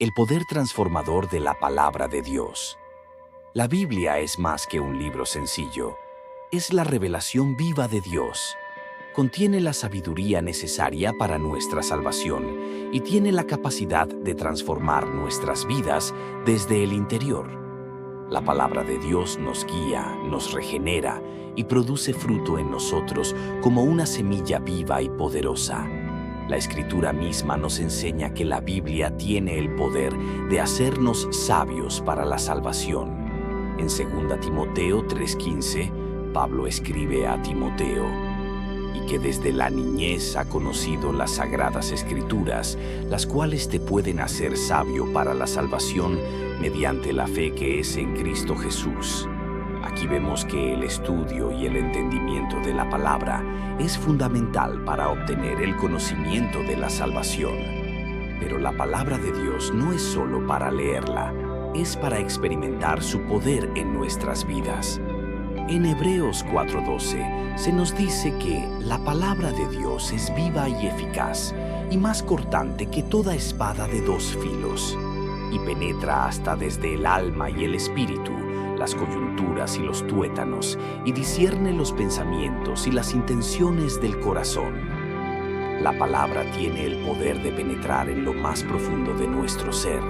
El poder transformador de la palabra de Dios. La Biblia es más que un libro sencillo. Es la revelación viva de Dios. Contiene la sabiduría necesaria para nuestra salvación y tiene la capacidad de transformar nuestras vidas desde el interior. La palabra de Dios nos guía, nos regenera y produce fruto en nosotros como una semilla viva y poderosa. La Escritura misma nos enseña que la Biblia tiene el poder de hacernos sabios para la salvación. En 2 Timoteo 3:15, Pablo escribe a Timoteo: y que desde la niñez ha conocido las sagradas Escrituras, las cuales te pueden hacer sabio para la salvación mediante la fe que es en Cristo Jesús. Aquí vemos que el estudio y el entendimiento de la palabra es fundamental para obtener el conocimiento de la salvación. Pero la palabra de Dios no es solo para leerla, es para experimentar su poder en nuestras vidas. En Hebreos 4:12 se nos dice que la palabra de Dios es viva y eficaz, y más cortante que toda espada de dos filos, y penetra hasta desde el alma y el espíritu, las coyunturas y los tuétanos, y discierne los pensamientos y las intenciones del corazón. La palabra tiene el poder de penetrar en lo más profundo de nuestro ser,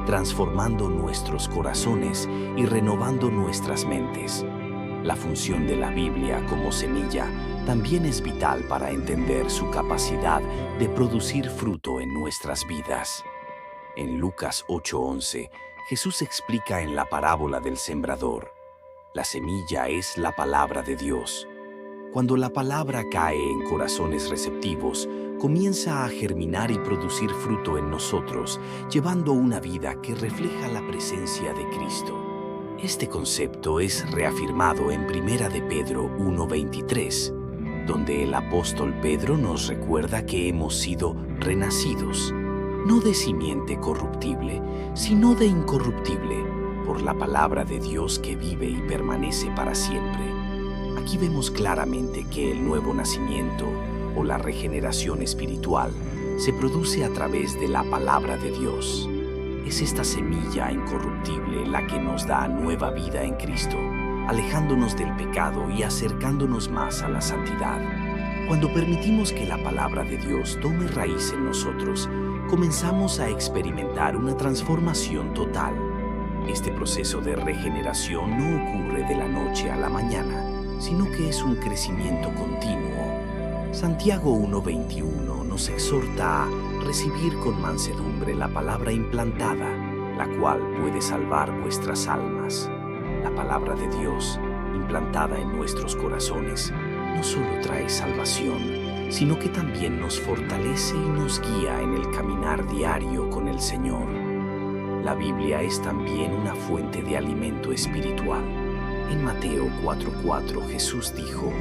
transformando nuestros corazones y renovando nuestras mentes. La función de la Biblia como semilla también es vital para entender su capacidad de producir fruto en nuestras vidas. En Lucas 8:11, Jesús explica en la parábola del sembrador: la semilla es la palabra de Dios. Cuando la palabra cae en corazones receptivos, comienza a germinar y producir fruto en nosotros, llevando una vida que refleja la presencia de Cristo. Este concepto es reafirmado en 1 de Pedro 1:23, donde el apóstol Pedro nos recuerda que hemos sido renacidos, no de simiente corruptible, sino de incorruptible, por la palabra de Dios que vive y permanece para siempre. Aquí vemos claramente que el nuevo nacimiento, o la regeneración espiritual, se produce a través de la palabra de Dios. Es esta semilla incorruptible la que nos da nueva vida en Cristo, alejándonos del pecado y acercándonos más a la santidad. Cuando permitimos que la palabra de Dios tome raíz en nosotros, comenzamos a experimentar una transformación total. Este proceso de regeneración no ocurre de la noche a la mañana, sino que es un crecimiento continuo. Santiago 1:21 nos exhorta a recibir con mansedumbre la palabra implantada, la cual puede salvar vuestras almas. La palabra de Dios, implantada en nuestros corazones, no solo trae salvación, sino que también nos fortalece y nos guía en el caminar diario con el Señor. La Biblia es también una fuente de alimento espiritual. En Mateo 4:4 Jesús dijo: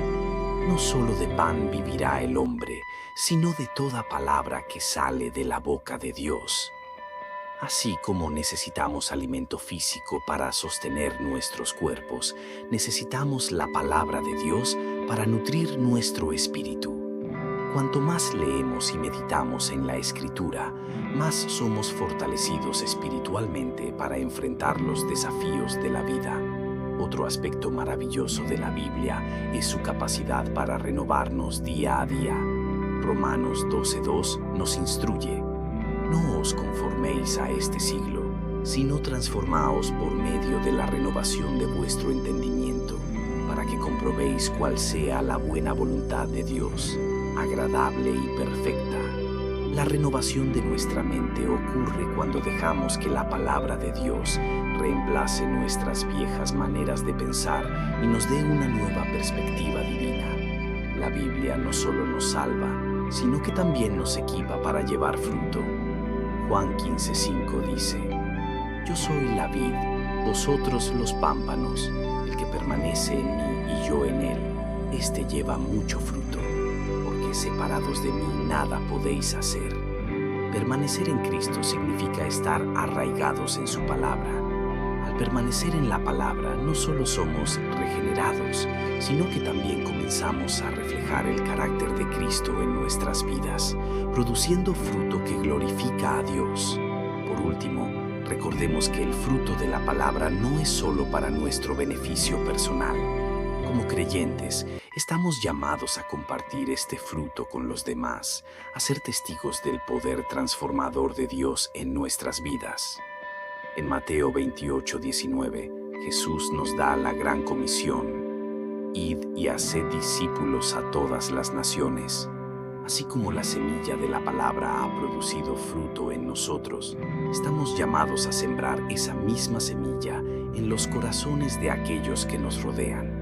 no solo de pan vivirá el hombre, sino de toda palabra que sale de la boca de Dios. Así como necesitamos alimento físico para sostener nuestros cuerpos, necesitamos la palabra de Dios para nutrir nuestro espíritu. Cuanto más leemos y meditamos en la Escritura, más somos fortalecidos espiritualmente para enfrentar los desafíos de la vida. Otro aspecto maravilloso de la Biblia es su capacidad para renovarnos día a día. Romanos 12:2 nos instruye: no os conforméis a este siglo, sino transformaos por medio de la renovación de vuestro entendimiento, para que comprobéis cuál sea la buena voluntad de Dios, agradable y perfecta. La renovación de nuestra mente ocurre cuando dejamos que la palabra de Dios reemplace nuestras viejas maneras de pensar y nos dé una nueva perspectiva divina. La Biblia no solo nos salva, sino que también nos equipa para llevar fruto. Juan 15:5 dice: yo soy la vid, vosotros los pámpanos. El que permanece en mí y yo en él, éste lleva mucho fruto, porque separados de mí nada podéis hacer. Permanecer en Cristo significa estar arraigados en su palabra. Al permanecer en la palabra, no solo somos regenerados, sino que también comenzamos a reflejar el carácter de Cristo en nuestras vidas, produciendo fruto que glorifica a Dios. Por por último, recordemos que el fruto de la palabra no es solo para nuestro beneficio personal. Como creyentes, estamos llamados a compartir este fruto con los demás, a ser testigos del poder transformador de Dios en nuestras vidas. En Mateo 28:19, Jesús nos da la gran comisión: id y haced discípulos a todas las naciones. Así como la semilla de la palabra ha producido fruto en nosotros, estamos llamados a sembrar esa misma semilla en los corazones de aquellos que nos rodean.